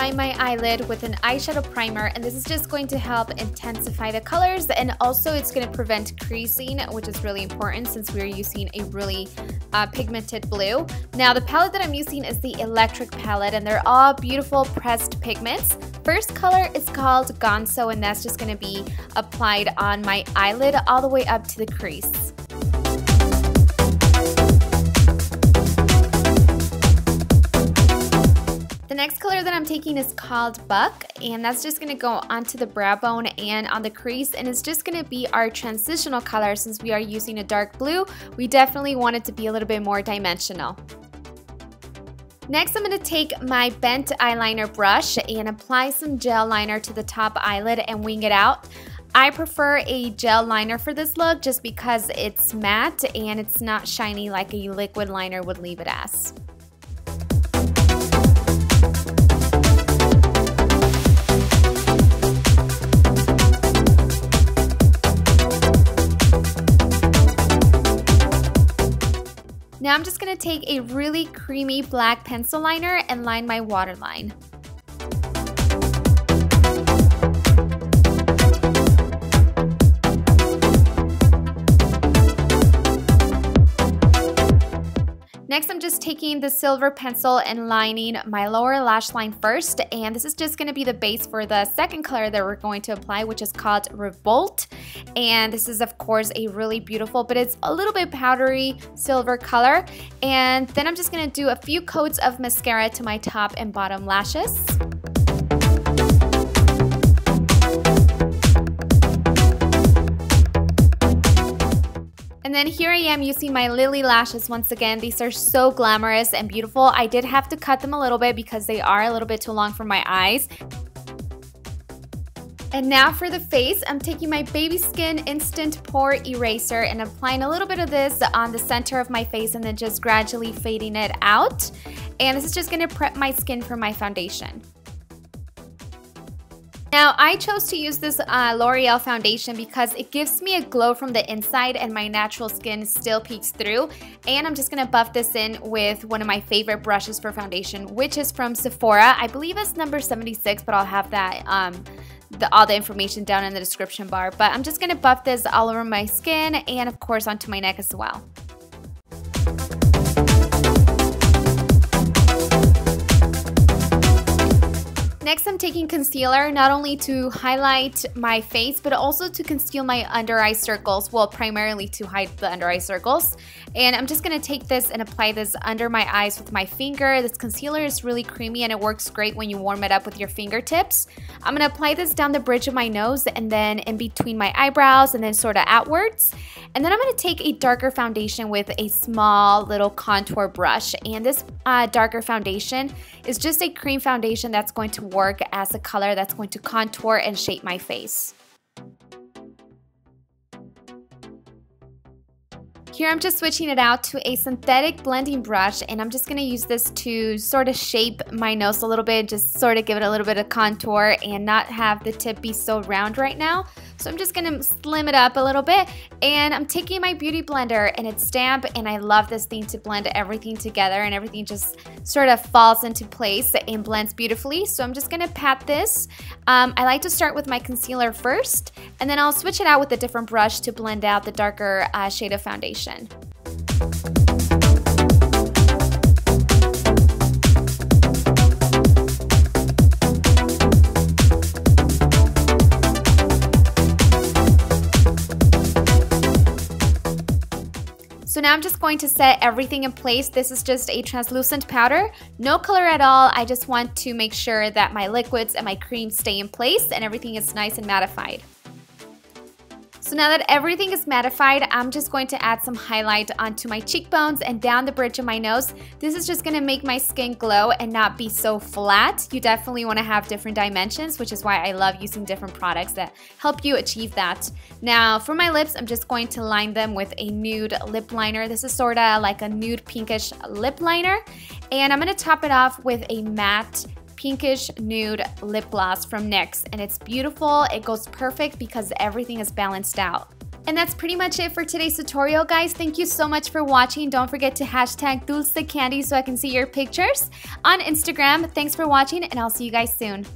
line my eyelid with an eyeshadow primer, and this is just going to help intensify the colors, and also it's going to prevent creasing, which is really important since we're using a really pigmented blue. Now the palette that I'm using is the Electric palette, and they're all beautiful pressed pigments. First color is called Gonzo, and that's just going to be applied on my eyelid all the way up to the crease. The next color that I'm taking is called Buck, and that's just going to go onto the brow bone and on the crease, and it's just going to be our transitional color. Since we are using a dark blue, we definitely want it to be a little bit more dimensional. Next, I'm going to take my bent eyeliner brush and apply some gel liner to the top eyelid and wing it out. I prefer a gel liner for this look just because it's matte and it's not shiny like a liquid liner would leave it as. Now I'm just going to take a really creamy black pencil liner and line my waterline. Next, I'm just taking the silver pencil and lining my lower lash line first, and this is just going to be the base for the second color that we're going to apply, which is called Revolt. And this is of course a really beautiful, but it's a little bit powdery silver color. And then I'm just going to do a few coats of mascara to my top and bottom lashes. And then here I am using my Lily lashes once again. These are so glamorous and beautiful. I did have to cut them a little bit because they are a little bit too long for my eyes. And now for the face, I'm taking my Baby Skin Instant Pore Eraser and applying a little bit of this on the center of my face and then just gradually fading it out. And this is just going to prep my skin for my foundation. Now, I chose to use this L'Oreal foundation because it gives me a glow from the inside and my natural skin still peeks through. And I'm just going to buff this in with one of my favorite brushes for foundation, which is from Sephora. I believe it's number 76, but I'll have that all the information down in the description bar. But I'm just going to buff this all over my skin and of course onto my neck as well. Next, I'm taking concealer not only to highlight my face, but also to conceal my under eye circles. Well, primarily to hide the under eye circles. And I'm just going to take this and apply this under my eyes with my finger. This concealer is really creamy and it works great when you warm it up with your fingertips. I'm going to apply this down the bridge of my nose and then in between my eyebrows and then sort of outwards. And then I'm going to take a darker foundation with a small little contour brush. And this darker foundation is just a cream foundation that's going to work as a color that's going to contour and shape my face. Here I'm just switching it out to a synthetic blending brush, and I'm just going to use this to sort of shape my nose a little bit, just sort of give it a little bit of contour and not have the tip be so round right now. So I'm just going to slim it up a little bit, and I'm taking my beauty blender and it's damp, and I love this thing to blend everything together and everything just sort of falls into place and blends beautifully. So I'm just going to pat this. I like to start with my concealer first, and then I'll switch it out with a different brush to blend out the darker shade of foundation. So now I'm just going to set everything in place. This is just a translucent powder, no color at all. I just want to make sure that my liquids and my creams stay in place and everything is nice and mattified. So now that everything is mattified, I'm just going to add some highlight onto my cheekbones and down the bridge of my nose. This is just going to make my skin glow and not be so flat. You definitely want to have different dimensions, which is why I love using different products that help you achieve that. Now for my lips, I'm just going to line them with a nude lip liner. This is sort of like a nude pinkish lip liner. And I'm going to top it off with a matte pinkish nude lip gloss from NYX, and it's beautiful. It goes perfect because everything is balanced out. And that's pretty much it for today's tutorial, guys. Thank you so much for watching. Don't forget to hashtag #DulceCandy so I can see your pictures on Instagram. Thanks for watching, and I'll see you guys soon.